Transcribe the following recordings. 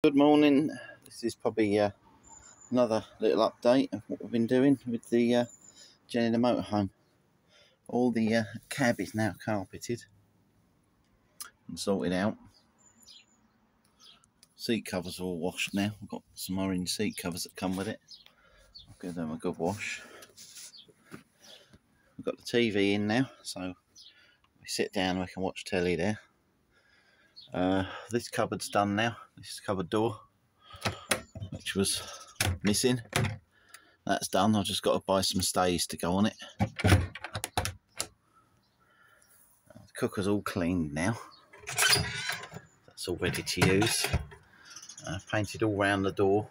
Good morning. This is probably another little update of what we've been doing with the Jenny the motorhome. All the cab is now carpeted and sorted out. Seat covers are all washed now. I've got some orange seat covers that come with it. I'll give them a good wash. We've got the TV in now, so we sit down and we can watch telly there. This cupboard's done now. This cupboard door, which was missing, that's done. I've just got to buy some stays to go on it. The cooker's all cleaned now. That's all ready to use. I've painted all round the door.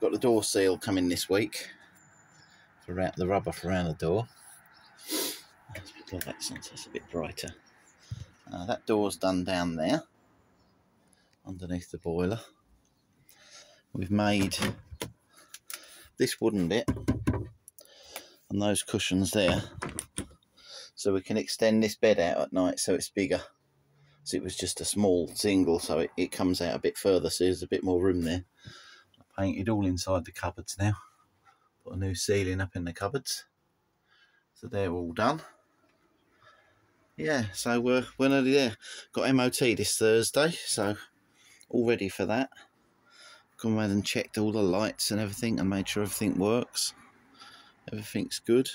Got the door seal coming this week for the rubber for around the door. Let's put the lights on so it's a bit brighter. That door's done down there underneath the boiler. We've made this wooden bit and those cushions there so we can extend this bed out at night so it's bigger. So it was just a small single, so it comes out a bit further, so there's a bit more room there. I painted all inside the cupboards now. Put a new ceiling up in the cupboards, so they're all done. Yeah, so we're nearly there. Got MOT this Thursday, so all ready for that. Gone around and checked all the lights and everything and made sure everything works. Everything's good.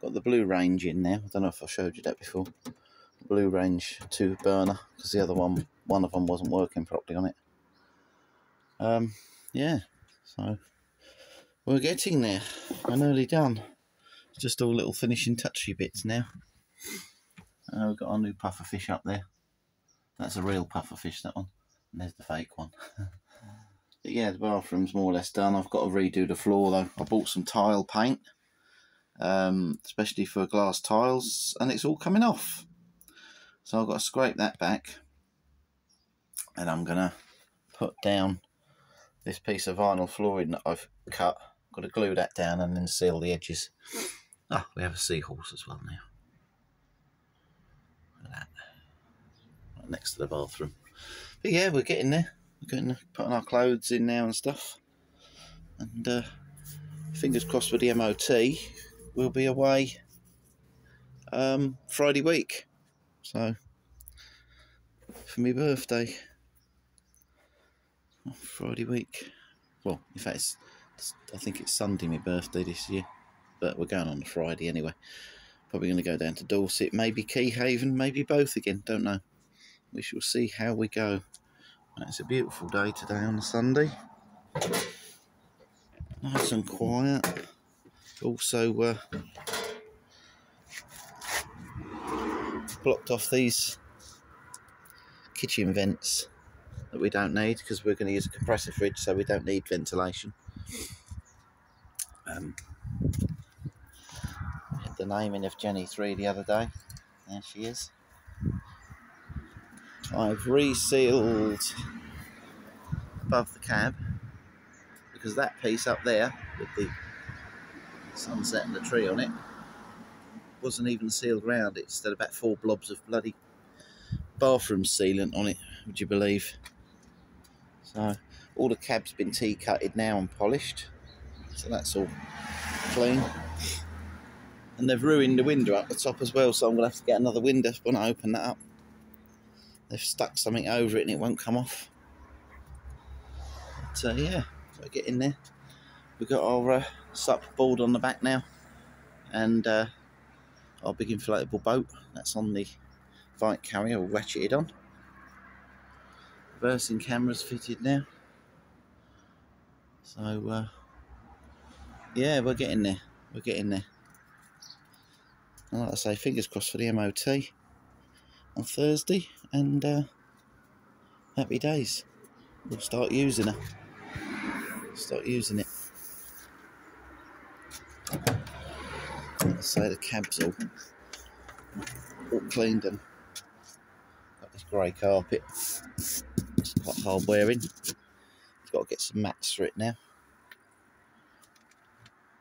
Got the blue range in now. I don't know if I showed you that before. The blue range 2 burner, because the other one of them wasn't working properly on it. Yeah, so we're getting there. We're nearly done. It's just all little finishing touchy bits now. We've got our new puffer fish up there. That's a real puffer fish, that one. And there's the fake one. But yeah, the bathroom's more or less done. I've got to redo the floor though. I bought some tile paint, especially for glass tiles, and it's all coming off. So I've got to scrape that back, and I'm gonna put down this piece of vinyl flooring that I've cut. Got to glue that down and then seal the edges. Ah, we have a seahorse as well now. Look at that. Right next to the bathroom. But yeah, we're getting there. We're getting putting our clothes in now and stuff. And fingers crossed with the MOT, we'll be away Friday week. So for my birthday. Friday week. Well, in fact, I think it's Sunday my birthday this year. But we're going on a Friday anyway. Probably going to go down to Dorset, maybe Keyhaven, maybe both again, don't know. We shall see how we go. It's a beautiful day today on a Sunday. Nice and quiet. Also blocked off these kitchen vents that we don't need because we're going to use a compressor fridge, so we don't need ventilation. Had the naming of Jenny 3 the other day. There she is. I've resealed above the cab because that piece up there with the sunset and the tree on it wasn't even sealed round. It's still about 4 blobs of bloody bathroom sealant on it, would you believe? So all the cab's been T-cutted now and polished, so that's all clean. And they've ruined the window up the top as well, so I'm going to have to get another window when I open that up. They've stuck something over it and it won't come off. So yeah, we're getting there. We've got our sup board on the back now, and our big inflatable boat that's on the bike carrier, all ratcheted on. Reversing cameras fitted now. So yeah, we're getting there. We're getting there. And like I say, fingers crossed for the MOT on Thursday, and happy days. We'll start using her. Start using it. Like I say, the cab's all cleaned and got this grey carpet. It's quite hard wearing. Got to get some mats for it now.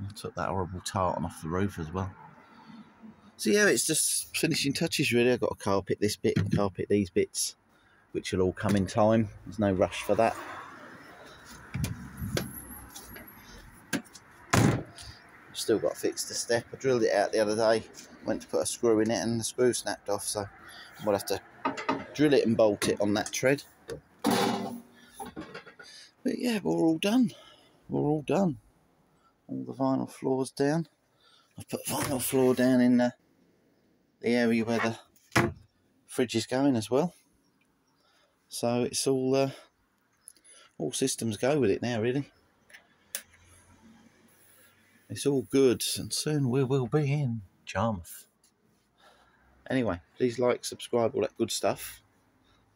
I took that horrible tartan off the roof as well. So yeah, it's just finishing touches really. I've got to carpet this bit and carpet these bits. which will all come in time. There's no rush for that. Still got to fix the step. I drilled it out the other day, went to put a screw in it and the screw snapped off, so we'll have to drill it and bolt it on that tread. But yeah, we're all done. We're all done. All the vinyl floors down. I've put vinyl floor down in the area where the fridge is going as well. So it's all systems go with it now, really. It's all good, and soon we will be in Jarmuth. Anyway, please like, subscribe, all that good stuff,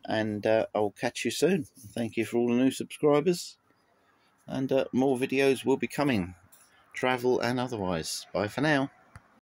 and I'll catch you soon. Thank you for all the new subscribers, and more videos will be coming, travel and otherwise. Bye for now.